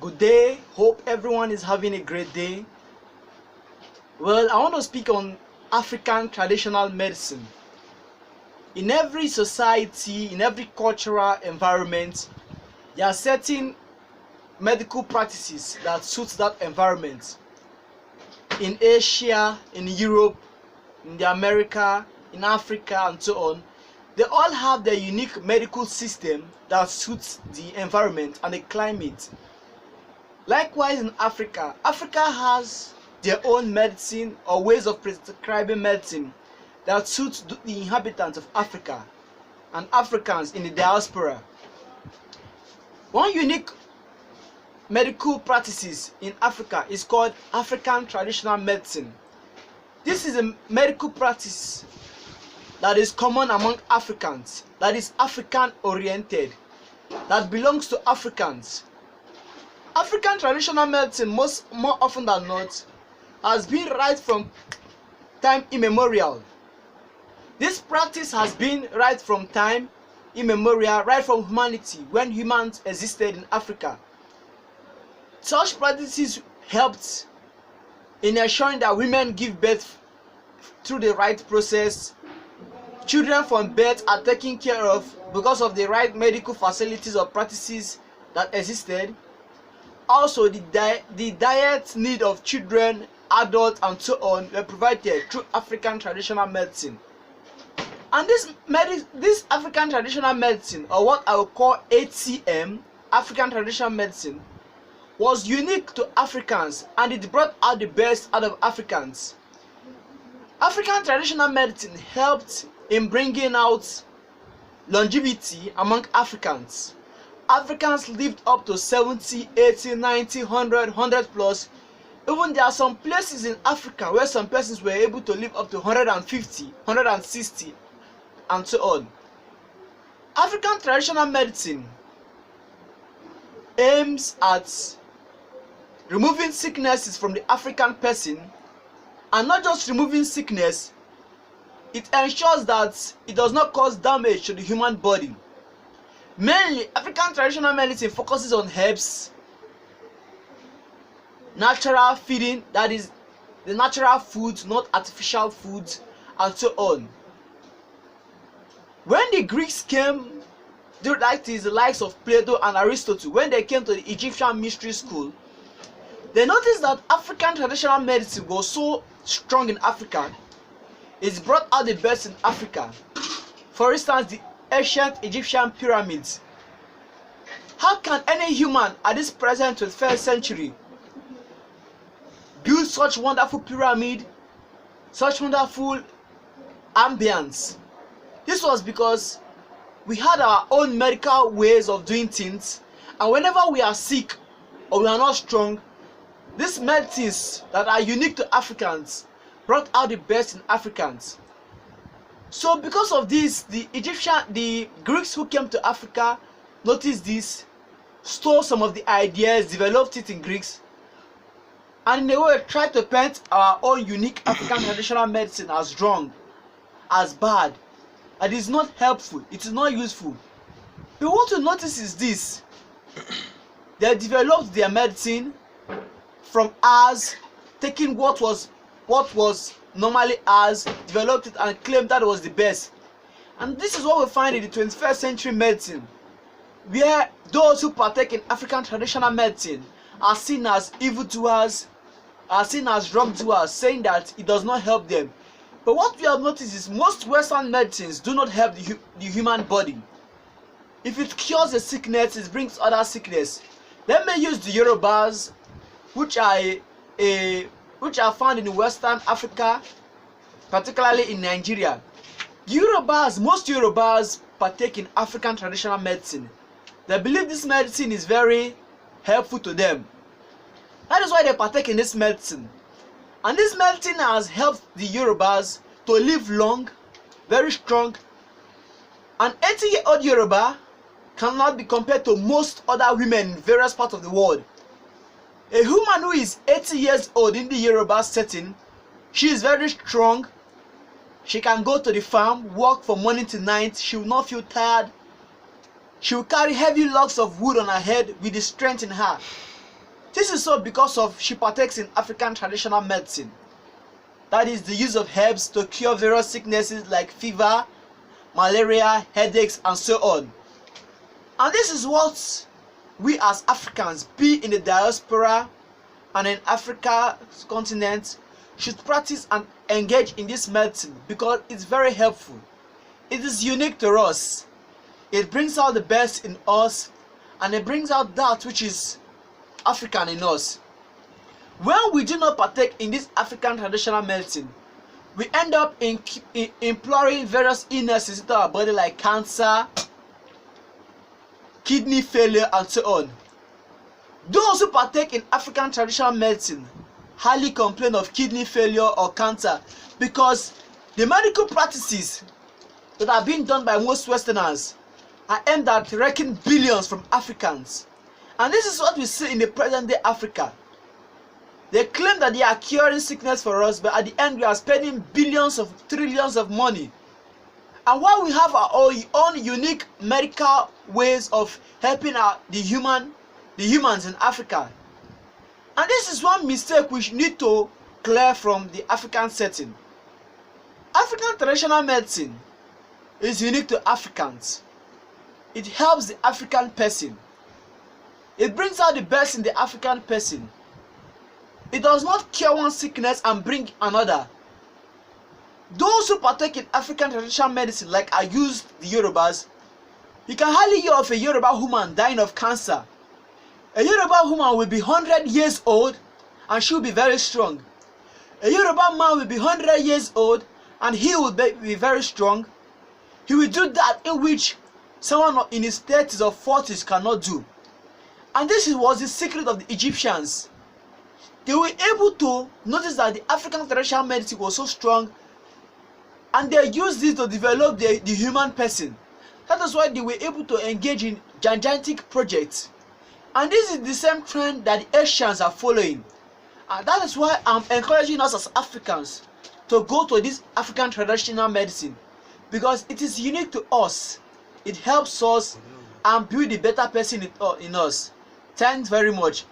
Good day. Hope everyone is having a great day. Well, I want to speak on African traditional medicine. In every society, in every cultural environment, there are certain medical practices that suit that environment. In Asia, in Europe, in the America, in Africa, and so on, they all have their unique medical system that suits the environment and the climate. Likewise, in Africa, Africa has their own medicine or ways of prescribing medicine that suits the inhabitants of Africa and Africans in the diaspora. One unique medical practices in Africa is called African traditional medicine. This is a medical practice that is common among Africans, that is African oriented, that belongs to Africans. African traditional medicine, more often than not, has been right from time immemorial. This practice has been right from time immemorial, right from humanity, when humans existed in Africa. Such practices helped in ensuring that women give birth through the right process. Children from birth are taken care of because of the right medical facilities or practices that existed. Also, the diet need of children, adults, and so on were provided through African traditional medicine. And this African traditional medicine, or what I would call ATM, African traditional medicine, was unique to Africans, and it brought out the best out of Africans. African traditional medicine helped in bringing out longevity among Africans. Africans lived up to 70, 80, 90, 100 plus. Even there are some places in Africa where some persons were able to live up to 150, 160, and so on. African traditional medicine aims at removing sicknesses from the African person, and not just removing sickness, it ensures that it does not cause damage to the human body. Mainly, African traditional medicine focuses on herbs, natural feeding, that is the natural foods, not artificial foods, and so on. When the Greeks came, the likes of Plato and Aristotle, when they came to the Egyptian mystery school, they noticed that African traditional medicine was so strong in Africa, it brought out the best in Africa. For instance, the ancient Egyptian pyramids. How can any human at this present 21st century build such wonderful pyramid, such wonderful ambience? This was because we had our own medical ways of doing things, and whenever we are sick or we are not strong, these medicines that are unique to Africans brought out the best in Africans. So because of this, the Greeks who came to Africa noticed this, stole some of the ideas, developed it in Greeks, and in a way tried to paint our own unique African traditional medicine as wrong, as bad, and it is not helpful, it is not useful. But what you notice is this: they developed their medicine from ours, taking what was normally ours, developed it and claimed that was the best. And this is what we find in the 21st century medicine, where those who partake in African traditional medicine are seen as evildoers, are seen as wrongdoers, saying that it does not help them. But what we have noticed is most Western medicines do not help the human body. If it cures a sickness, it brings other sickness. Let me use the Yorubas, which are found in Western Africa, particularly in Nigeria. Most Yorubas partake in African traditional medicine. They believe this medicine is very helpful to them. That is why they partake in this medicine. And this medicine has helped the Yorubas to live long, very strong. An 80-year-old Yoruba cannot be compared to most other women in various parts of the world. A woman who is 80 years old in the Yoruba setting, she is very strong. She can go to the farm, work from morning to night. She will not feel tired. She will carry heavy logs of wood on her head with the strength in her. This is so because of she partakes in African traditional medicine. That is the use of herbs to cure various sicknesses like fever, malaria, headaches, and so on. And this is what we as Africans, be in the diaspora and in Africa's continent, should practice and engage in this medicine because it's very helpful. It is unique to us. It brings out the best in us, and it brings out that which is African in us. When we do not partake in this African traditional medicine, we end up imploring various illnesses into our body like cancer, kidney failure, and so on. Those who partake in African traditional medicine hardly complain of kidney failure or cancer because the medical practices that are being done by most Westerners are aimed at wrecking billions from Africans. And this is what we see in the present day Africa. They claim that they are curing sickness for us, but at the end we are spending billions of trillions of money. And while we have our own unique medical ways of helping the humans in Africa, and this is one mistake we need to clear from the African setting. African traditional medicine is unique to Africans. It helps the African person. It brings out the best in the African person. It does not cure one sickness and bring another. Those who partake in African traditional medicine, like I used the Yorubas, you can hardly hear of a Yoruba woman dying of cancer. A Yoruba woman will be 100 years old and she will be very strong. A Yoruba man will be 100 years old and he will be very strong. He will do that in which someone in his 30s or 40s cannot do. And this was the secret of the Egyptians. They were able to notice that the African traditional medicine was so strong, and they used this to develop the human person. That is why they were able to engage in gigantic projects. And this is the same trend that the Asians are following. And that is why I'm encouraging us as Africans to go to this African traditional medicine, because it is unique to us. It helps us and build a better person in us. Thanks very much.